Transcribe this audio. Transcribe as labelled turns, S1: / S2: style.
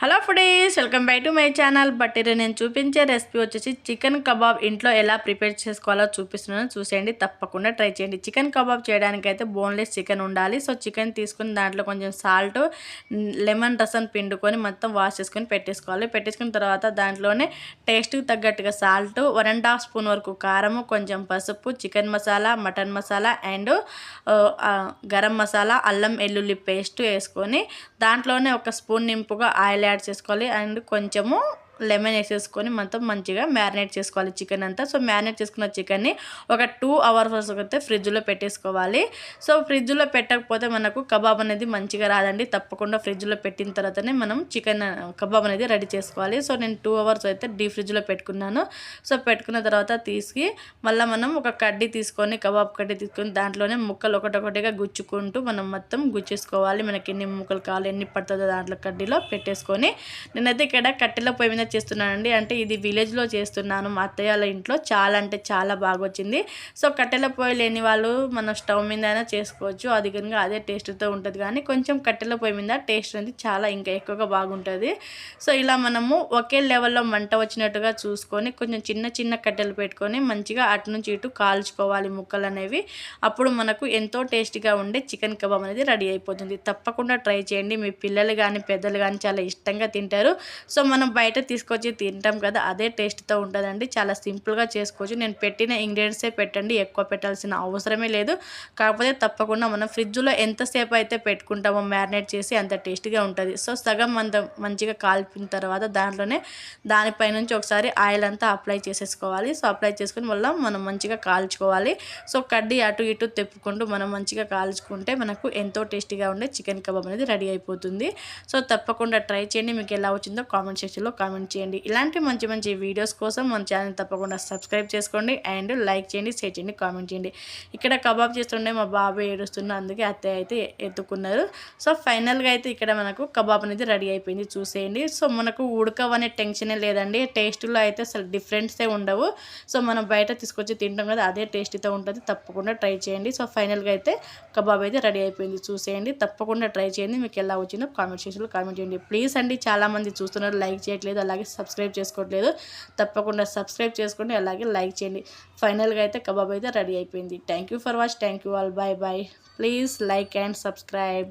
S1: Hello foodies, welcome back to my channel. But ఇది నేను చూపించే రెసిపీ వచ్చేసి చికెన్ కబాబ్ ఇంట్లో ఎలా ప్రిపేర్ చేసుకోవాలో చూపిస్తున్నాను. చూసేయండి, తప్పకుండా ట్రై చేయండి. చికెన్ కబాబ్ చేయడానికి అయితే బోన్లెస్ చికెన్ ఉండాలి. సో చికెన్ తీసుకుని దాంట్లో కొంచెం సాల్ట్, లెమన్ రసం పిండుకొని మొత్తం వాష్ చేసుకొని పెట్టేసుకోవాలి. పెట్టేసుకున్న తర్వాత దాంట్లోనే టేస్ట్కి తగ్గట్టుగా సాల్ట్, 1.5 స్పూన్ వరకు కారము, కొంచెం పసుపు, chicken masala, mutton masala and garam masala, అల్లం వెల్లుల్లి పేస్ట్ వేసుకొని దాంట్లోనే ఒక స్పూన్ నింపుగా ఆయిల్ యాడ్ చేసుకోవాలి అండ్ కొంచెము లెమన్ వేసేసుకొని మొత్తం మంచిగా మ్యారినేట్ చేసుకోవాలి చికెన్ అంతా. సో మ్యారినేట్ చేసుకున్న చికెన్ని ఒక 2 అవర్స్ అయితే ఫ్రిడ్జ్లో పెట్టేసుకోవాలి. సో ఫ్రిడ్జ్లో పెట్టకపోతే మనకు కబాబ్ అనేది మంచిగా రాదండి. తప్పకుండా ఫ్రిడ్జ్లో పెట్టిన తర్వాతనే మనం చికెన్ కబాబ్ అనేది రెడీ చేసుకోవాలి. సో నేను 2 అవర్స్ అయితే డీప్ ఫ్రిడ్జ్లో పెట్టుకున్నాను. సో పెట్టుకున్న తర్వాత తీసి మళ్ళీ మనం ఒక కడ్డీ తీసుకొని, కబాబ్ కడ్డీ తీసుకొని దాంట్లోనే ముక్కలు ఒకటొకటిగా గుచ్చుకుంటూ మనం మొత్తం గుచ్చేసుకోవాలి. మనకి ఎన్ని ముక్కలు కావాలి, ఎన్ని పడుతుందో దాంట్లో కడ్డీలో పెట్టేసుకొని, నేనైతే ఇక్కడ కట్టెల పొయ్యి మీద చేస్తున్నానండి. అంటే ఇది విలేజ్లో చేస్తున్నాను, మా అత్తయ్య వాళ్ళ ఇంట్లో. చాలా అంటే చాలా బాగా వచ్చింది. సో కట్టెల పొయ్యి లేని వాళ్ళు మనం స్టవ్ మీద అయినా చేసుకోవచ్చు. అది కనుక అదే టేస్ట్తో ఉంటుంది. కానీ కొంచెం కట్టెల పొయ్యి మీద టేస్ట్ అనేది చాలా ఇంకా ఎక్కువగా బాగుంటుంది. సో ఇలా మనము ఒకే లెవెల్లో మంట వచ్చినట్టుగా చూసుకొని కొంచెం చిన్న చిన్న కట్టెలు పెట్టుకొని మంచిగా అటు నుంచి ఇటు కాల్చుకోవాలి ముక్కలు అనేవి. అప్పుడు మనకు ఎంతో టేస్టీగా ఉండే చికెన్ కబాబ్ అనేది రెడీ అయిపోతుంది. తప్పకుండా ట్రై చేయండి. మీ పిల్లలు కానీ పెద్దలు కానీ చాలా ఇష్టంగా తింటారు. సో మనం బయట తీసుకొచ్చి తింటాం కదా, అదే టేస్ట్తో ఉంటుందండి. చాలా సింపుల్గా చేసుకోవచ్చు. నేను పెట్టిన ఇంగ్రీడియంట్సే పెట్టండి, ఎక్కువ పెట్టాల్సిన అవసరమే లేదు. కాకపోతే తప్పకుండా మనం ఫ్రిడ్జ్లో ఎంతసేపు అయితే పెట్టుకుంటామో మ్యారినేట్ చేసి అంత టేస్టీగా ఉంటుంది. సో సగం అంత మంచిగా కాల్పిన తర్వాత దానిపై నుంచి ఒకసారి ఆయిల్ అంతా అప్లై చేసేసుకోవాలి. సో అప్లై చేసుకుని వల్ల మనం మంచిగా కాల్చుకోవాలి. సో కడ్డీ అటు ఇటు తిప్పుకుంటూ మనం మంచిగా కాల్చుకుంటే మనకు ఎంతో టేస్టీగా ఉండే చికెన్ కబాబ్ అనేది రెడీ అయిపోతుంది. సో తప్పకుండా ట్రై చేయండి. మీకు ఎలా వచ్చిందో కామెంట్ సెక్షన్లో కామెంట్ చేయండి. ఇలాంటి మంచి మంచి వీడియోస్ కోసం మన ఛానల్ తప్పకుండా సబ్స్క్రైబ్ చేసుకోండి అండ్ లైక్ చేయండి, షేర్ చేయండి, కామెంట్ చేయండి. ఇక్కడ కబాబ్ చేస్తుండే మా బాబు ఏడుస్తున్నా, అందుకే అత్తయ్య అయితే ఎత్తుకున్నారు. సో ఫైనల్గా అయితే ఇక్కడ మనకు కబాబ్ అనేది రెడీ అయిపోయింది. చూసేయండి. సో మనకు ఉడకవనే టెన్షనే లేదండి. టేస్ట్లో అయితే అసలు డిఫరెన్సే ఉండవు. సో మనం బయట తీసుకొచ్చి తింటాం కదా, అదే టేస్ట్తో ఉంటుంది. తప్పకుండా ట్రై చేయండి. సో ఫైనల్గా అయితే కబాబ్ అయితే రెడీ అయిపోయింది. చూసేయండి, తప్పకుండా ట్రై చేయండి. మీకు ఎలా వచ్చిందో కామెంట్ సెక్షన్లో కామెంట్ చేయండి. ప్లీజ్ అండి, చాలామంది చూస్తున్నారు, లైక్ చేయట్లేదు, అలాగే సబ్స్క్రైబ్ చేసుకోవట్లేదు. తప్పకుండా సబ్స్క్రైబ్ చేసుకోండి, అలాగే లైక్ చేయండి. ఫైనల్గా అయితే కబాబ్ అయితే రెడీ అయిపోయింది. Thank you for watch. Thank you all. Bye bye. Please like and subscribe.